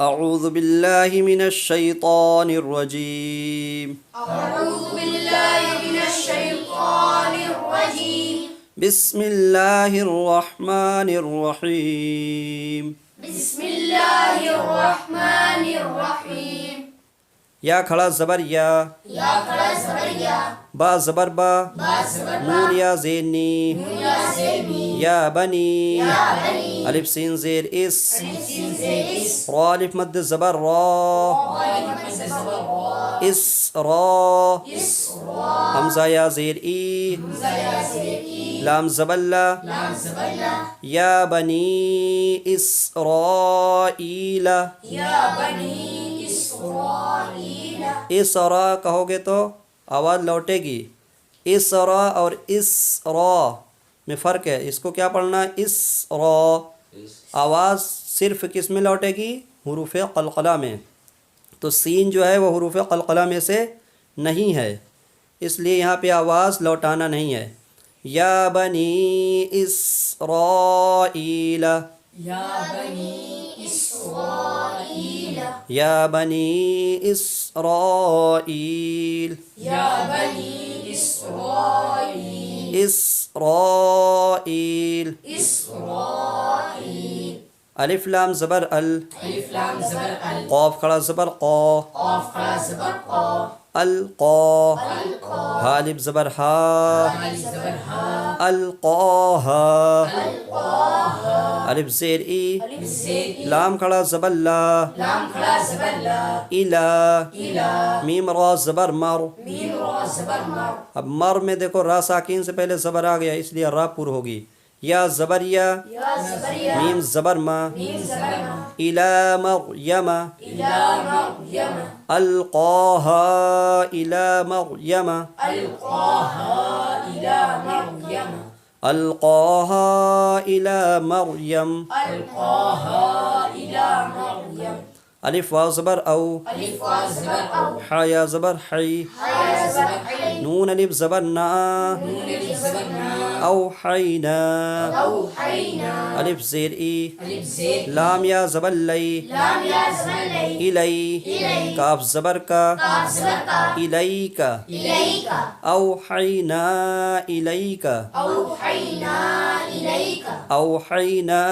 اعوذ باللہ من الشیطان الرجیم أعوذ بالله من الشيطان الرجيم بسم اللہ الرحمن الرحیم بسم الله الرحمن الرحيم یا کھڑا زبر یا يا كلا زبريا با زبر با با زبر نون یا زینی يا زيني یا بنی يا بني الف سین زیر اس سين زيس را الف مد زبر را اس را إسراء حمزہ یا زیر ای يا زيني لام زبلہ لام زبلا یا بنی اسرائیل يا بني إسرائيل اسرا کہو گے تو آواز لوٹے گی اسرا اور اسرا میں فرق ہے، اس کو کیا پڑھنا ہے؟ اسرا آواز صرف کس میں لوٹے گی؟ حروف قلقلہ میں، تو سین جو ہے وہ حروف قلقلہ میں سے نہیں ہے، اس لیے یہاں پہ آواز لوٹانا نہیں ہے۔ یا بنی اسرائیل يا بني إسرائيل یا بنی اسرائیل يا بني إسرائيل اسرائیل إسرائيل الف لام زبر ال ألف لام زبر ال قاف کھڑا زبر قا قاف قا زبر قا القا القا ہا الف زبر ہا ألف زبر ها القاہا القاها الف زیر ای ألف زين لام کھڑا زبر لا لام قا زبر لا الا إلى میم را زبر مر ميم را زبر مر اب مر میں دیکھو را ساکین سے پہلے زبر آ گیا، اس لیے را پر ہوگی۔ یا زبر یا يا زبريا میم زبر ما ميم زبر ما الی مریم إلى مريم القاها الی مریم ألقاها إلى مريم القاها الی مریم ألقاها إلى مريم الف واو زبر او ألف واو زبر أو حا یا زبر حی حيا زبر حي نون الف زبر نا نون ألف زبر نا اوحینا أوحينا الف زیر ای ألف زين لام یا زبر لی لام يا زبر لي الی کاف زبر کا قاف زبر قا الیک إليك اوحینا الیک أوحينا إليك اوحینا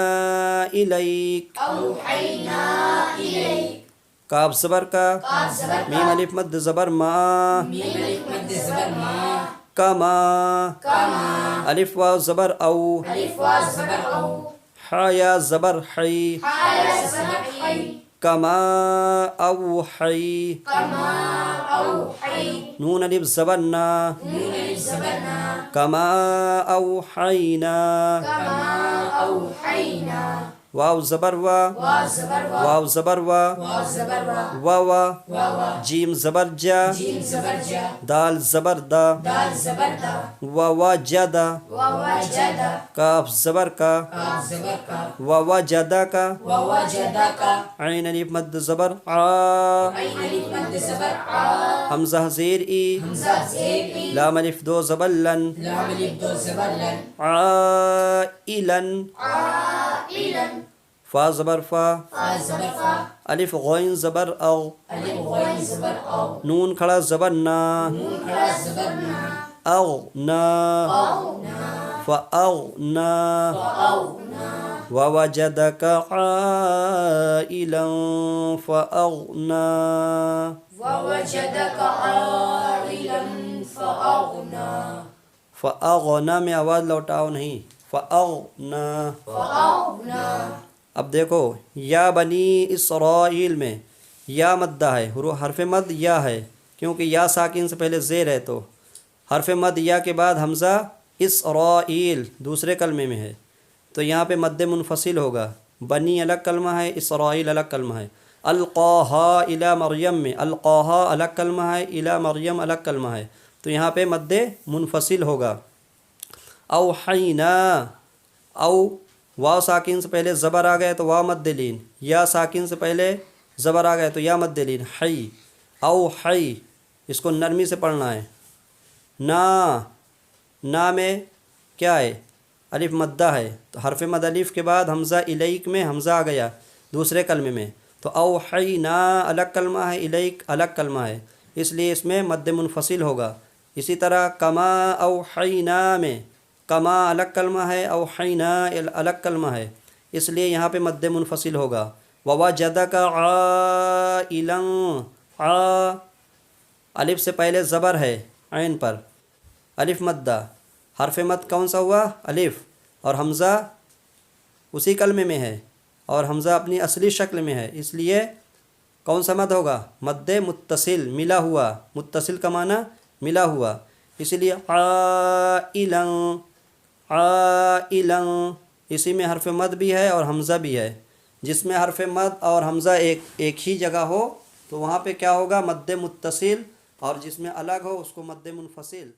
الیک أوحينا إليك کاف زبر کا قاف زبر میم الف مد زبر ما ميم ألف مد زبر ما کما كما الف واو زبر او ألف واو زبر أو حا یا زبر حی حيا زبر حي کما اوحی كما أوحي نون الف زبر نا نون ألف زبر نا کما اوحینا كما أوحينا واو زبر وا واو زبر وا واو زبر وا واو زبر وا واوا واوا جیم زبر جا جيم زبر جا دال زبر دا دال زبر دا واوا جدا واوا جدا کاف زبر کا قاف زبر کا واوا جدا کا واوا جدا کا عین الف مد زبر ع عين ألف مد زبر ع حمزہ زیر ای همزة زين إي لام الف دو زبر لن لام ألف دو زبر لن عائلا عائلا فا زبر فا فا زبر فا الف غین زبر اغ ألف غين زبر أو نون کھڑا زبر نا نون كلا زبر نا اغنا أغنى فاغنا فأغنى ووجدك عائلا فاغنا ووجدك عائلا فأغنى فاغنا میں آواز لوٹاؤ نہیں، فاغنا۔ فأغنى اب دیکھو یا بنی اسرائیل میں یا مدہ ہے، حرف مد یا ہے، کیونکہ یا ساکن سے پہلے زیر ہے، تو حرف مد یا کے بعد حمزہ اسرائیل دوسرے کلمے میں ہے، تو یہاں پہ مد منفصل ہوگا۔ بنی الگ کلمہ ہے، اسرائیل الگ کلمہ ہے۔ القاہا الی مریم میں القاہا الگ کلمہ ہے، الی مریم الگ کلمہ ہے، تو یہاں پہ مد منفصل ہوگا۔ اوحینا، او واو ساکن سے پہلے زبر آ گئے تو واو مد لین، یا ساکن سے پہلے زبر آ گئے تو یا مد لین، حی او حی، اس کو نرمی سے پڑھنا ہے۔ نا میں کیا ہے؟ الف مدہ ہے، تو حرف مد الف کے بعد حمزہ الیک میں حمزہ آ گیا دوسرے کلمے میں، تو اوحینا الگ کلمہ ہے، الیک الگ کلمہ ہے، اس لیے اس میں مد منفصل ہوگا۔ اسی طرح کما اوحینا میں کما الگ کلمہ ہے، اوحینا الگ کلمہ ہے، اس لیے یہاں پہ مد منفصل ہوگا۔ ووجدک عائلا، الف سے پہلے زبر ہے عین پر، الف مدہ، حرف مد کون سا ہوا؟ الف، اور حمزہ اسی کلمے میں ہے، اور حمزہ اپنی اصلی شکل میں ہے، اس لیے کون سا مد ہوگا؟ مد متصل، ملا ہوا، متصل کا معنی ملا ہوا، اس لیے عائلا، عائلا، اسی میں حرف مد بھی ہے اور حمزہ بھی ہے۔ جس میں حرف مد اور حمزہ ایک ہی جگہ ہو تو وہاں پہ کیا ہوگا؟ مد متصل، اور جس میں الگ ہو اس کو مد منفصل۔